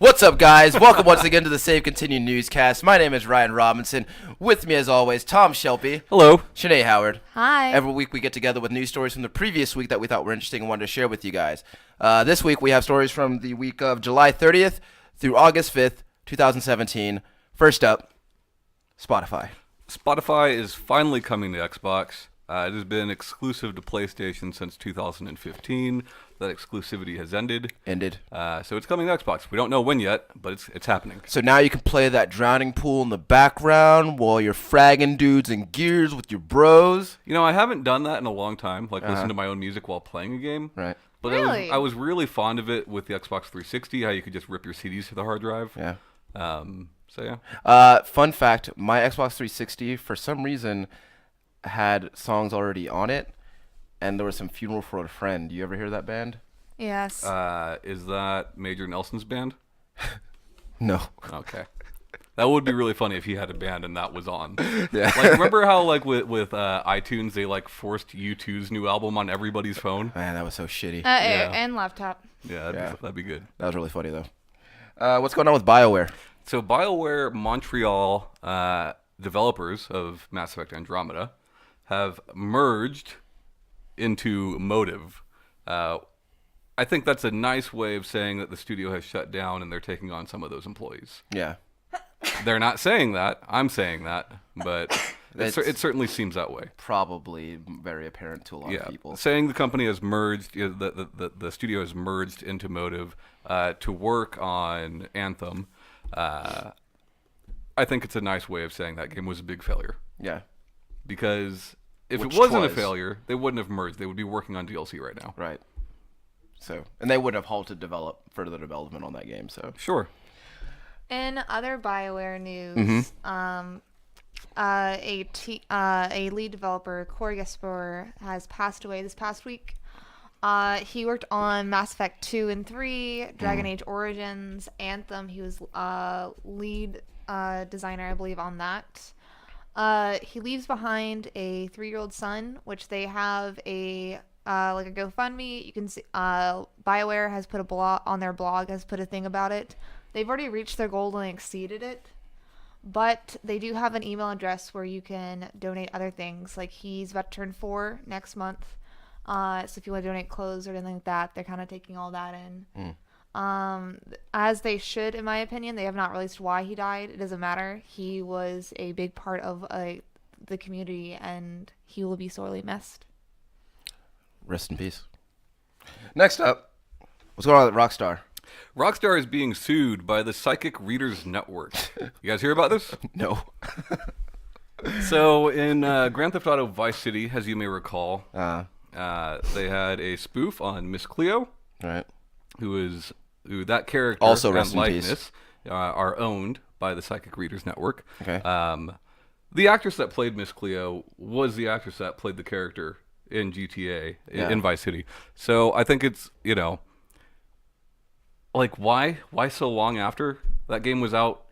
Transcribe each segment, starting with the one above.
What's up, guys? Welcome once again to the Save Continue Newscast. My name is Ryan Robinson. With me, as always, Tom Shelby. Hello. Shanae Howard. Hi. Every week we get together with news stories from the previous week that we thought were interesting and wanted to share with you guys. This week we have stories from the week of July 30th through August 5th, 2017. First up, Spotify. Spotify is finally coming to Xbox. It has been exclusive to PlayStation since 2015. That exclusivity has ended. So it's coming to Xbox. We don't know when yet, but it's happening. So now you can play that drowning pool in the background while you're fragging dudes and gears with your bros. You know, I haven't done that in a long time, like listen to my own music while playing a game. Right. But Really? I was really fond of it with the Xbox 360, how you could just rip your CDs to the hard drive. Yeah. So yeah. Fun fact, my Xbox 360, for some reason, had songs already on it, and there was some Funeral for a Friend. Do you ever hear that band? Yes. Is that Major Nelson's band? No. Okay. That would be really funny if he had a band and that was on. Yeah. Like, remember how like with iTunes they like forced U2's new album on everybody's phone? Man, that was so shitty. And laptop. Yeah, that'd be good. That was really funny, though. What's going on with BioWare? So BioWare Montreal developers of Mass Effect Andromeda have merged into Motive. I think that's a nice way of saying that the studio has shut down and they're taking on some of those employees. Yeah. They're not saying that. I'm saying that, but it certainly seems that way. Probably very apparent to a lot of people. Saying the company has merged, the studio has merged into Motive to work on Anthem. I think it's a nice way of saying that game was a big failure. Yeah. Because if Which it wasn't a twas. failure, they wouldn't have merged. They would be working on DLC right now. Right. So, and they wouldn't have halted further development on that game. So. Sure. In other BioWare news, a lead developer, Corey Gasper, has passed away this past week. He worked on Mass Effect 2 and 3, Dragon Age Origins, Anthem. He was lead designer, I believe, on that. He leaves behind a 3-year-old son, which they have a GoFundMe. You can see BioWare has put a blog on their blog, has put a thing about it. They've already reached their goal and exceeded it, but they do have an email address where you can donate other things. Like, he's about to turn 4 next month, so if you want to donate clothes or anything like that, they're kind of taking all that in. As they should, in my opinion. They have not released why he died. It doesn't matter. He was a big part of the community, and he will be sorely missed. Rest in peace. Next up, what's going on at Rockstar? Rockstar is being sued by the Psychic Readers Network. You guys hear about this? No. So in Grand Theft Auto Vice City, as you may recall, they had a spoof on Miss Cleo, Right. who that character Also and rest in likeness peace. Are owned by the Psychic Readers Network. Okay. The actress that played Miss Cleo was the actress that played the character in GTA, in Vice City. So I think it's, like, why so long after? That game was out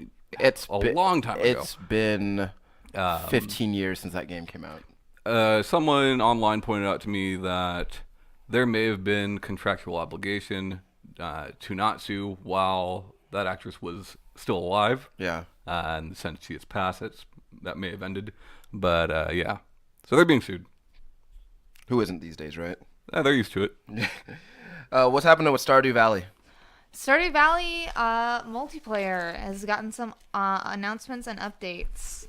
long time ago. It's been 15 years since that game came out. Someone online pointed out to me that there may have been contractual obligation to not sue while that actress was still alive. Yeah. And since she has passed, that may have ended. But yeah, so they're being sued. Who isn't these days, right? They're used to it. What's happening with Stardew Valley? Stardew Valley multiplayer has gotten some announcements and updates.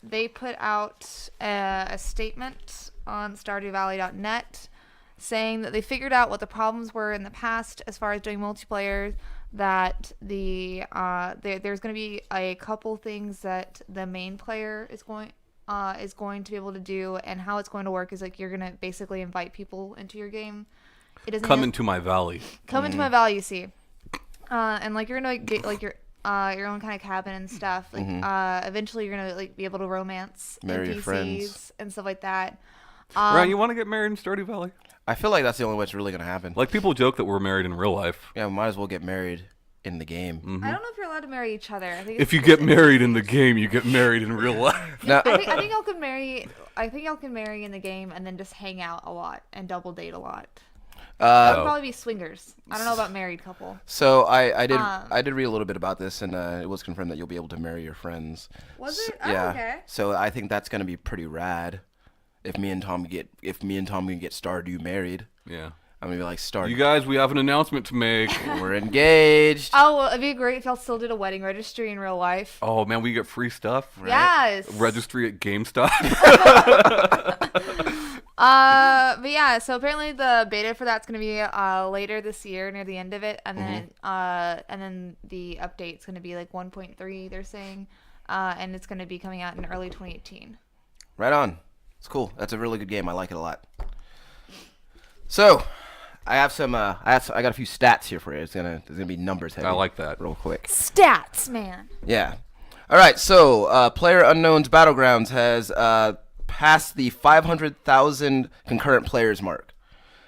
They put out a statement on StardewValley.net saying that they figured out what the problems were in the past as far as doing multiplayer. That there's going to be a couple things that the main player is going to be able to do, and how it's going to work is like you're going to basically invite people into your game. It doesn't Come into my valley. Come into my valley, you see. And like you're gonna get like your own kind of cabin and stuff. Like eventually you're gonna like be able to romance Marry your NPCs friends. and stuff like that. Ryan, you want to get married in Stardew Valley? I feel like that's the only way it's really going to happen. Like, people joke that we're married in real life. Yeah, we might as well get married in the game. I don't know if you're allowed to marry each other. I think If you get married in the game, you get married in real life. Now, I think y'all can marry. I think y'all can marry in the game and then just hang out a lot and double date a lot. That would probably be swingers. I don't know about married couple. So I did read a little bit about this, and it was confirmed that you'll be able to marry your friends. Was So- it? Oh, yeah. okay. So I think that's gonna be pretty rad. If me and Tom can get Stardew married, Yeah. I'm gonna be like Stardew. You guys, we have an announcement to make. We're engaged. Oh, well, it'd be great if y'all still did a wedding registry in real life. Oh man, we get free stuff. Yes. Registry at GameStop. But yeah, so apparently the beta for that's gonna be later this year, near the end of it, and then the update's gonna be like 1.3. They're saying, and it's gonna be coming out in early 2018. Right on. It's cool. That's a really good game. I like it a lot. So, I have some. I got a few stats here for you. There's gonna be numbers heavy. I like that. Real quick. Stats, man. Yeah. All right. So, Player Unknown's Battlegrounds has passed the 500,000 concurrent players mark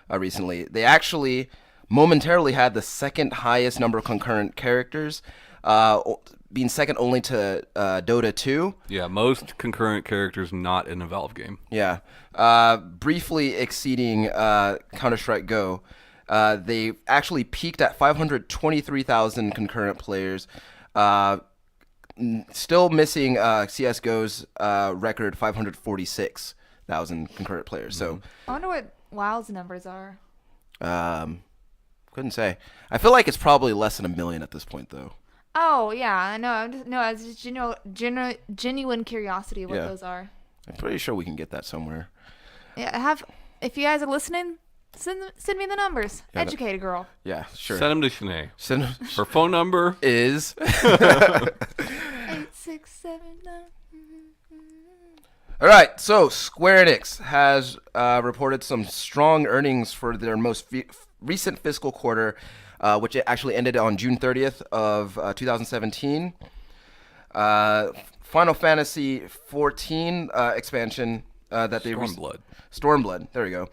recently. They actually momentarily had the second highest number of concurrent characters, being second only to Dota 2. Yeah, most concurrent characters not in a Valve game. Yeah. Briefly exceeding Counter-Strike Go. They actually peaked at 523,000 concurrent players. Still missing CSGO's record 546,000 concurrent players. So, I wonder what WoW's numbers are. couldn't say. I feel like it's probably less than 1 million at this point, though. Oh yeah, I know. It's just genuine curiosity of what Yeah. those are. I'm pretty sure we can get that somewhere. Yeah, if you guys are listening, send me the numbers. Yeah, Educate a girl. Yeah, sure. Send them to Shanae. Send Her phone number. is 8679. All right, so Square Enix has reported some strong earnings for their most recent fiscal quarter, which it actually ended on June 30th of 2017. Final Fantasy 14 expansion that they Stormblood. There we go.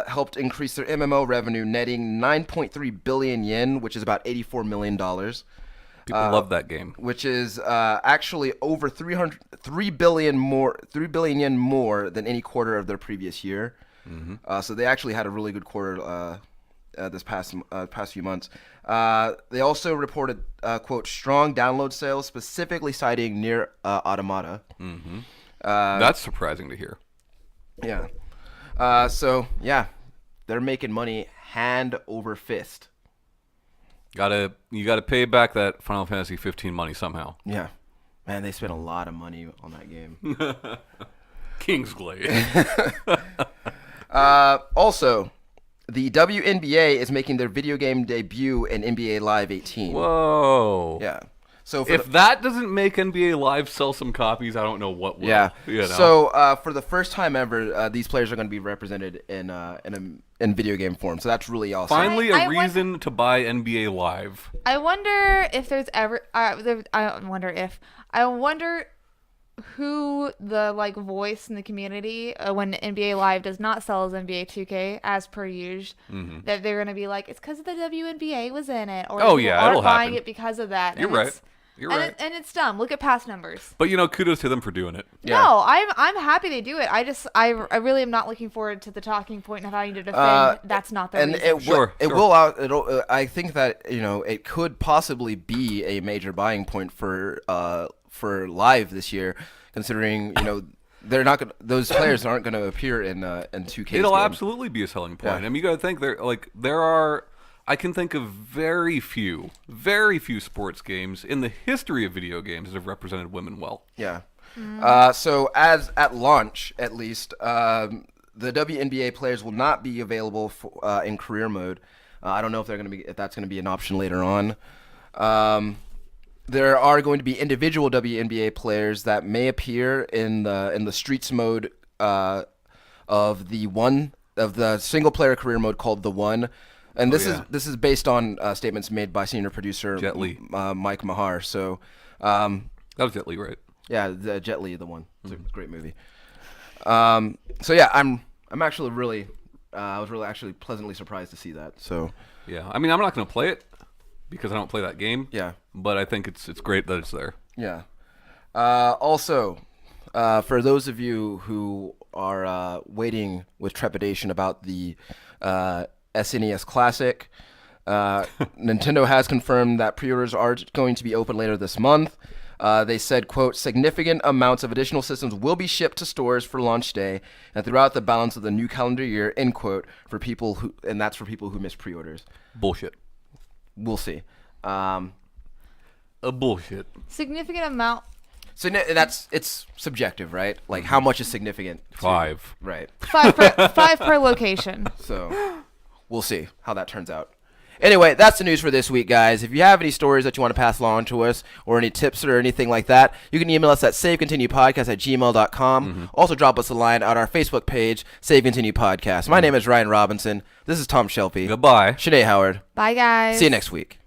Helped increase their MMO revenue, netting 9.3 billion yen, which is about $84 million. People love that game. Which is actually over 3 billion yen more than any quarter of their previous year. So they actually had a really good quarter this past few months. They also reported quote strong download sales, specifically citing Nier Automata. That's surprising to hear. Yeah. So yeah, they're making money hand over fist. You gotta pay back that Final Fantasy 15 money somehow. Yeah. Man, they spent a lot of money on that game. Kingsglaive. Also, the WNBA is making their video game debut in NBA Live 18. Whoa. Yeah. So If that doesn't make NBA Live sell some copies, I don't know what will. yeah. You know? So for the first time ever, these players are going to be represented in video game form. So that's really awesome. Finally, I a reason to buy NBA Live. I wonder if there's ever. I wonder who the voice in the community when NBA Live does not sell as NBA 2K as per usual, that they're gonna be like, it's because the WNBA was in it, or people aren't buying it because of that. You're right. You're right. And it's dumb. Look at past numbers. But kudos to them for doing it. Yeah. No, I'm happy they do it. I really am not looking forward to the talking point of having to defend. That's not the and reason. it will. I think that it could possibly be a major buying point for Live this year, considering they're not gonna, those players aren't going to appear in 2K. It'll absolutely be a selling point. Yeah. I mean, you got to think there are. I can think of very few sports games in the history of video games that have represented women well. Yeah. So as at launch, at least, the WNBA players will not be available in career mode. I don't know if that's going to be an option later on. There are going to be individual WNBA players that may appear in the streets mode of the single player career mode called the One. And this is based on statements made by senior producer Jet Li. Mike Mahar. So that was Jet Li, right? yeah, the Jet Li, the One. It's a great movie. So yeah, I'm actually really I was really actually pleasantly surprised to see that. So Yeah. I mean, I'm not going to play it because I don't play that game. yeah, But I think it's great that it's there. yeah. Also, for those of you who are waiting with trepidation about the SNES Classic. Nintendo has confirmed that pre-orders are going to be open later this month. They said, quote, significant amounts of additional systems will be shipped to stores for launch day and throughout the balance of the new calendar year, end quote, and that's for people who missed pre-orders. Bullshit. We'll see. A bullshit. Significant amount. So it's subjective, right? Like, how much is significant? 5. Right. 5 per location. So we'll see how that turns out. Anyway, that's the news for this week, guys. If you have any stories that you want to pass along to us or any tips or anything like that, you can email us at savecontinuepodcast@gmail.com. Also drop us a line on our Facebook page, Save Continue Podcast. My name is Ryan Robinson. This is Tom Shelby. Goodbye. Shanae Howard. Bye, guys. See you next week.